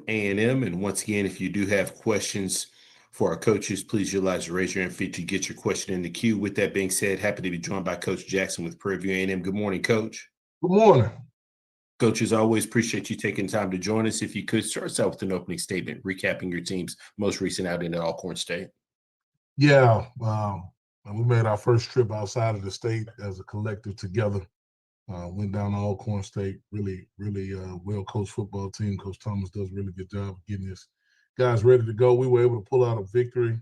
A&M. And once again, if you do have questions for our coaches, please utilize the raise your hand feature to get your question in the queue. With that being said, happy to be joined by Coach Jackson with Prairie A&M. Good morning, Coach. Good morning. Coach, as always, appreciate you taking time to join us. If you could start us out with an opening statement, recapping your team's most recent outing at Alcorn State. Yeah, we made our first trip outside of the state as a collective together. Went down to Alcorn State. Really well-coached football team. Coach Thomas does a really good job of getting his guys ready to go. We were able to pull out a victory.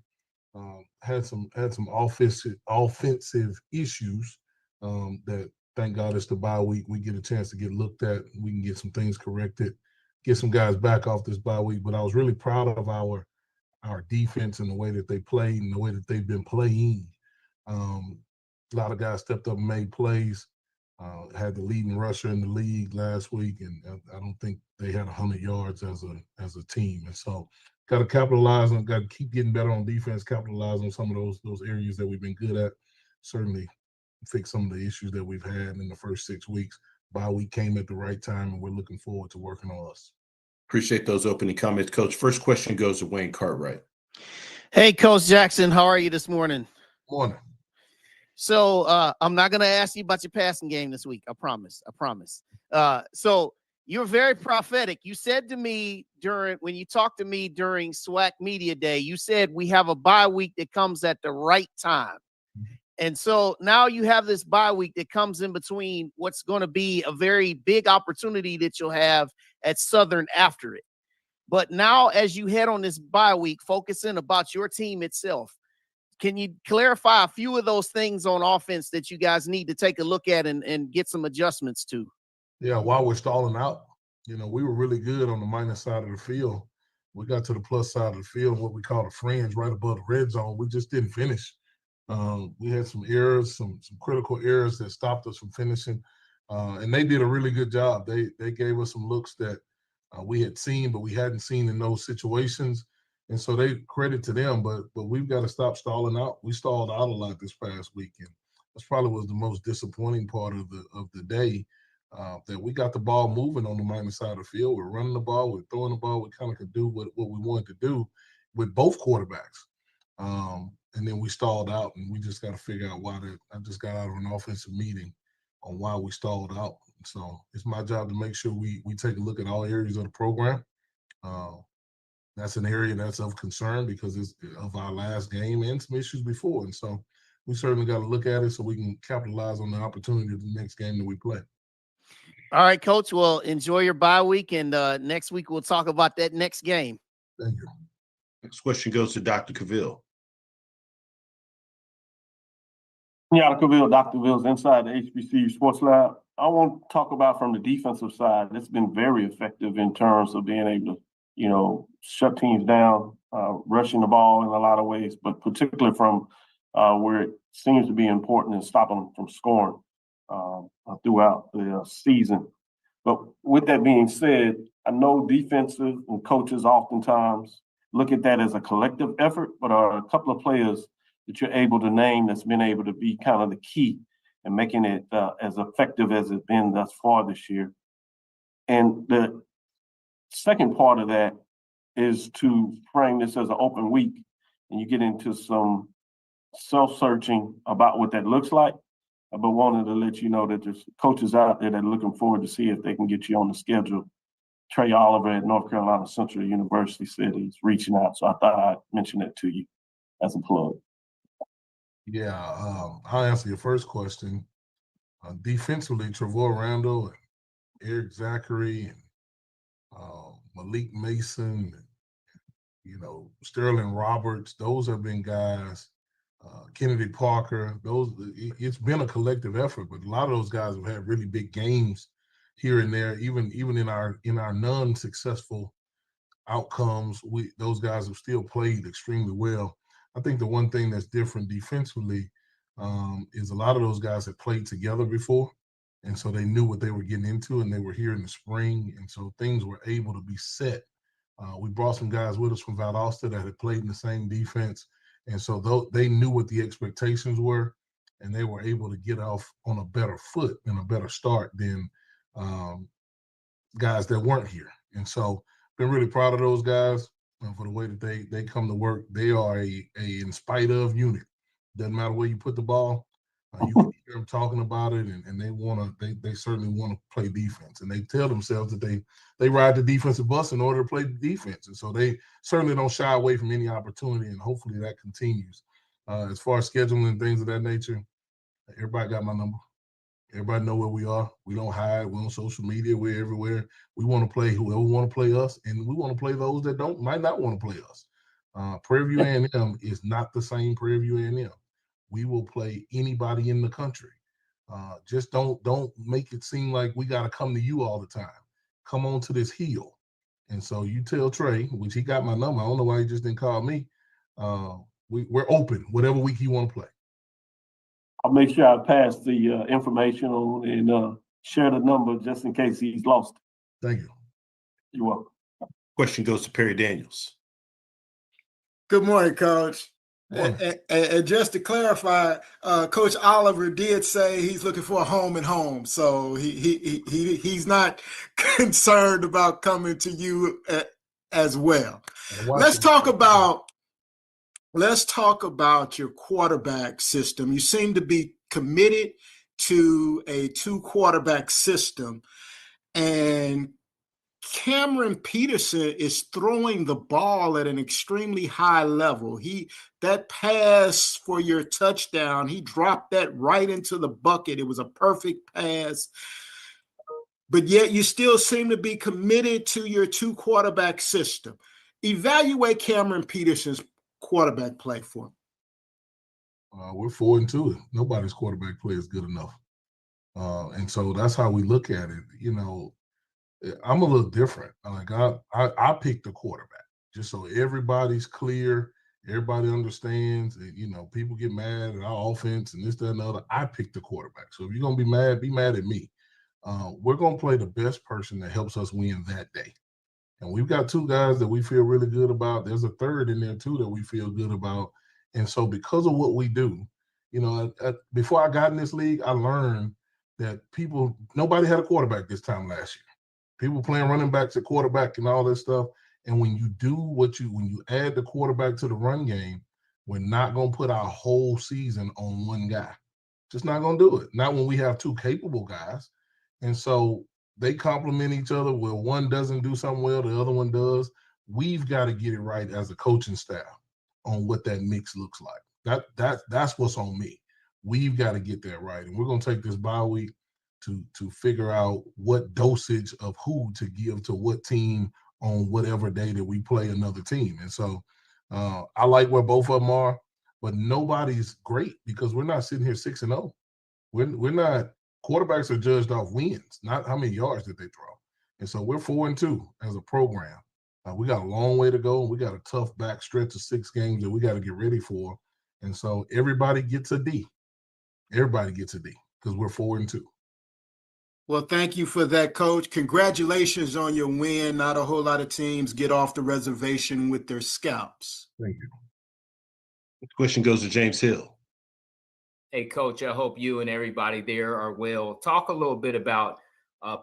Had some offensive issues that, thank God, it's the bye week. We get a chance to get looked at. We can get some things corrected, get some guys back off this bye week. But I was really proud of our defense and the way that they played and the way that they've been playing. A lot of guys stepped up and made plays. Had the leading rusher in the league last week, and I don't think they had 100 yards as a team. And so, got to capitalize on, got to keep getting better on defense, capitalize on some of those areas that we've been good at. Certainly, fix some of the issues that we've had in the first 6 weeks. Bye week came at the right time, and we're looking forward to working on us. Appreciate those opening comments, Coach. First question goes to Wayne Cartwright. Hey, Coach Jackson, how are you this morning? Morning. So I'm not going to ask you about your passing game this week. I promise. So you're very prophetic. You said to me when you talked to me during SWAC Media Day, you said we have a bye week that comes at the right time. And so now you have this bye week that comes in between what's going to be a very big opportunity that you'll have at Southern after it. But now as you head on this bye week, focusing about your team itself, can you clarify a few of those things on offense that you guys need to take a look at and get some adjustments to? Yeah, while we're stalling out, we were really good on the minus side of the field. We got to the plus side of the field, what we call the fringe, right above the red zone. We just didn't finish. We had some errors, some critical errors that stopped us from finishing, and they did a really good job. They gave us some looks that we had seen, but we hadn't seen in those situations. And so they credit to them, but we've got to stop stalling out. We stalled out a lot this past weekend. That's probably was the most disappointing part of the day, that we got the ball moving on the minus side of the field. We're running the ball, we're throwing the ball. We kind of could do what we wanted to do with both quarterbacks. And then we stalled out, and we just got to figure out why that. I just got out of an offensive meeting on why we stalled out. So it's my job to make sure we take a look at all areas of the program. That's an area that's of concern because it's of our last game and some issues before. And so we certainly got to look at it so we can capitalize on the opportunity of the next game that we play. All right, Coach. Well, enjoy your bye week, and next week we'll talk about that next game. Thank you. Next question goes to Dr. Cavill. Yeah, Dr. Cavill's inside the HBCU Sports Lab. I want to talk about from the defensive side. It's been very effective in terms of being able to shut teams down, rushing the ball in a lot of ways, but particularly from where it seems to be important in stopping them from scoring throughout the season. But with that being said, I know defensive and coaches oftentimes look at that as a collective effort, but are a couple of players that you're able to name that's been able to be kind of the key in making it as effective as it's been thus far this year. And the second part of that is to frame this as an open week, and you get into some self-searching about what that looks like, but wanted to let you know that there's coaches out there that are looking forward to see if they can get you on the schedule. Trey Oliver at North Carolina Central University said he's reaching out, so I thought I'd mention that to you as a plug. Yeah, I'll answer your first question. Defensively, Trevor Randall, Eric Zachary, Malik Mason, Sterling Roberts, those have been guys. Kennedy Parker, it's been a collective effort, but a lot of those guys have had really big games here and there. Even in our non-successful outcomes, those guys have still played extremely well. I think the one thing that's different defensively is a lot of those guys have played together before. And so they knew what they were getting into, and they were here in the spring. And so things were able to be set. We brought some guys with us from Valdosta that had played in the same defense. And so they knew what the expectations were, and they were able to get off on a better foot and a better start than guys that weren't here. And so been really proud of those guys for the way that they come to work. They are a in spite of unit. Doesn't matter where you put the ball. You can hear them talking about it, and they certainly want to play defense. And they tell themselves that they ride the defensive bus in order to play the defense. And so they certainly don't shy away from any opportunity, and hopefully that continues. As far as scheduling and things of that nature, everybody got my number. Everybody know where we are. We don't hide. We're on social media. We're everywhere. We want to play whoever want to play us, and we want to play those that might not want to play us. Prairie View A&M is not the same Prairie View A&M. We will play anybody in the country. Just don't make it seem like we got to come to you all the time. Come on to this hill. And so you tell Trey, which he got my number. I don't know why he just didn't call me. We're open, whatever week you want to play. I'll make sure I pass the information on and share the number just in case he's lost. Thank you. You're welcome. Question goes to Perry Daniels. Good morning, Coach. Morning. And just to clarify, Coach Oliver did say he's looking for a home and home, so he's not concerned about coming to you as well. Let's talk about your quarterback system. You seem to be committed to a 2-quarterback system, and Cameron Peterson is throwing the ball at an extremely high level. That pass for your touchdown, he dropped that right into the bucket. It was a perfect pass. But yet you still seem to be committed to your 2-quarterback system. Evaluate Cameron Peterson's quarterback play for him. We're 4-2. Nobody's quarterback play is good enough. And so that's how we look at it. You know, I'm a little different. Like I picked the quarterback just so everybody's clear, everybody understands. And, you know, people get mad at our offense and this, that, and the other. I picked the quarterback. So if you're gonna be mad at me. We're gonna play the best person that helps us win that day. And we've got 2 guys that we feel really good about. There's a third in there too that we feel good about. And so because of what we do, you know, before I got in this league, I learned that nobody had a quarterback this time last year. People playing running backs at quarterback and all this stuff. And when you do when you add the quarterback to the run game, we're not going to put our whole season on one guy. Just not going to do it. Not when we have 2 capable guys. And so they complement each other. Where one doesn't do something well, the other one does. We've got to get it right as a coaching staff on what that mix looks like. That's what's on me. We've got to get that right. And we're going to take this bye week to figure out what dosage of who to give to what team on whatever day that we play another team. And so I like where both of them are, but nobody's great because we're not sitting here 6-0. We're not. Quarterbacks are judged off wins, not how many yards that they throw. And so we're 4-2 as a program. We got a long way to go. We got a tough back stretch of 6 games that we got to get ready for. And so everybody gets a D. Everybody gets a D because we're 4-2. Well, thank you for that, Coach. Congratulations on your win. Not a whole lot of teams get off the reservation with their scalps. Thank you. The question goes to James Hill. Hey, Coach, I hope you and everybody there are well. Talk a little bit about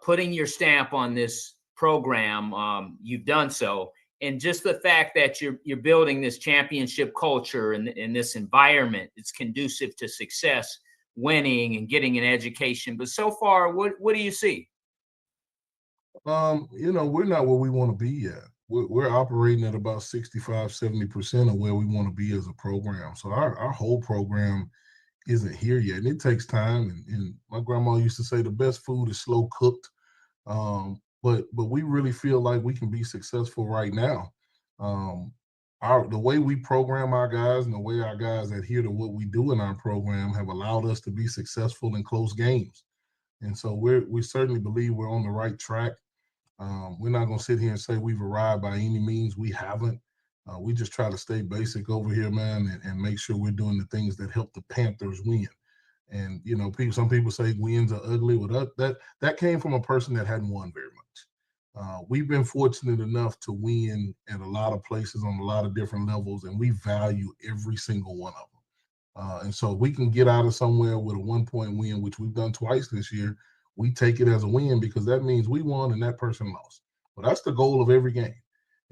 putting your stamp on this program. You've done so. And just the fact that you're building this championship culture and in this environment, it's conducive to success, winning and getting an education. But so far, what do you see? You know, we're not where we want to be yet. We're operating at about 65-70% of where we want to be as a program. So our whole program isn't here yet, and it takes time. And my grandma used to say the best food is slow cooked. But we really feel like we can be successful right now. The way we program our guys and the way our guys adhere to what we do in our program have allowed us to be successful in close games. And so we certainly believe we're on the right track. We're not going to sit here and say we've arrived by any means. We haven't. We just try to stay basic over here, man, and make sure we're doing the things that help the Panthers win. And, you know, some people say wins are ugly. Well, that came from a person that hadn't won very much. We've been fortunate enough to win at a lot of places on a lot of different levels, and we value every single one of them. And so we can get out of somewhere with a 1-point win, which we've done twice this year. We take it as a win because that means we won and that person lost. But that's the goal of every game.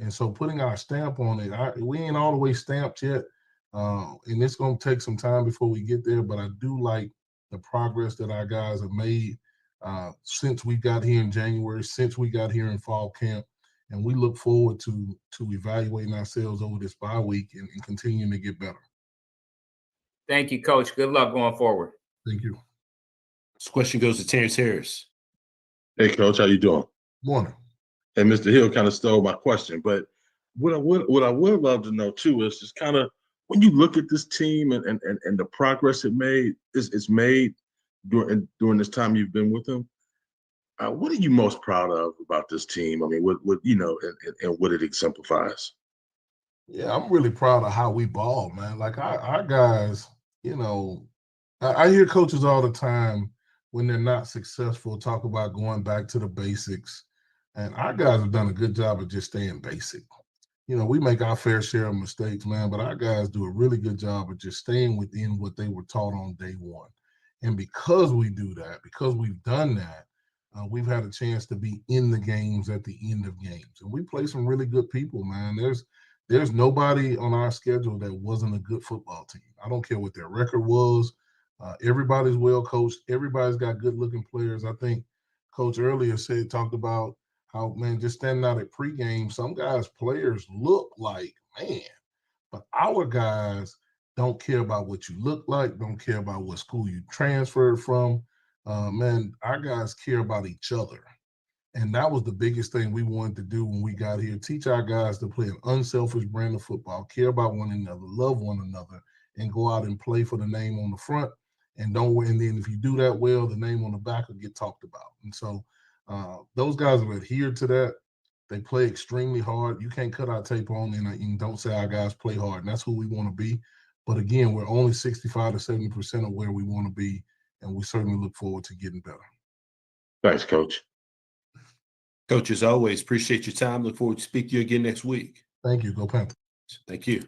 And so putting our stamp on it, we ain't all the way stamped yet. And it's going to take some time before we get there. But I do like the progress that our guys have made since we got here in January, since we got here in fall camp. And we look forward to evaluating ourselves over this bye week and continuing to get better. Thank you, Coach. Good luck going forward. Thank you. This question goes to Terrence Harris. Hey, Coach, how you doing? Morning. And Mr. Hill kind of stole my question, but what I would love to know too is just kind of when you look at this team and the progress it's made during this time you've been with them. What are you most proud of about this team? I mean, what you know, and what it exemplifies. Yeah, I'm really proud of how we ball, man. Like our guys, you know, I hear coaches all the time when they're not successful talk about going back to the basics. And our guys have done a good job of just staying basic. You know, we make our fair share of mistakes, man, but our guys do a really good job of just staying within what they were taught on day one. And because we do that, because we've done that, we've had a chance to be in the games at the end of games. And we play some really good people, man. There's nobody on our schedule that wasn't a good football team. I don't care what their record was. Everybody's well coached. Everybody's got good looking players. I think Coach earlier talked about how, man, just standing out at pregame, some guys' players look like, man, but our guys don't care about what you look like, don't care about what school you transferred from. Man, our guys care about each other. And that was the biggest thing we wanted to do when we got here. Teach our guys to play an unselfish brand of football, care about one another, love one another, and go out and play for the name on the front. And then if you do that well, the name on the back will get talked about. And so those guys have adhered to that. They play extremely hard. You can't cut our tape on and don't say our guys play hard. And that's who we want to be. But again, we're only 65 to 70% of where we want to be. And we certainly look forward to getting better. Thanks, Coach. Coach, as always, appreciate your time. Look forward to speak to you again next week. Thank you. Go Panthers. Thank you.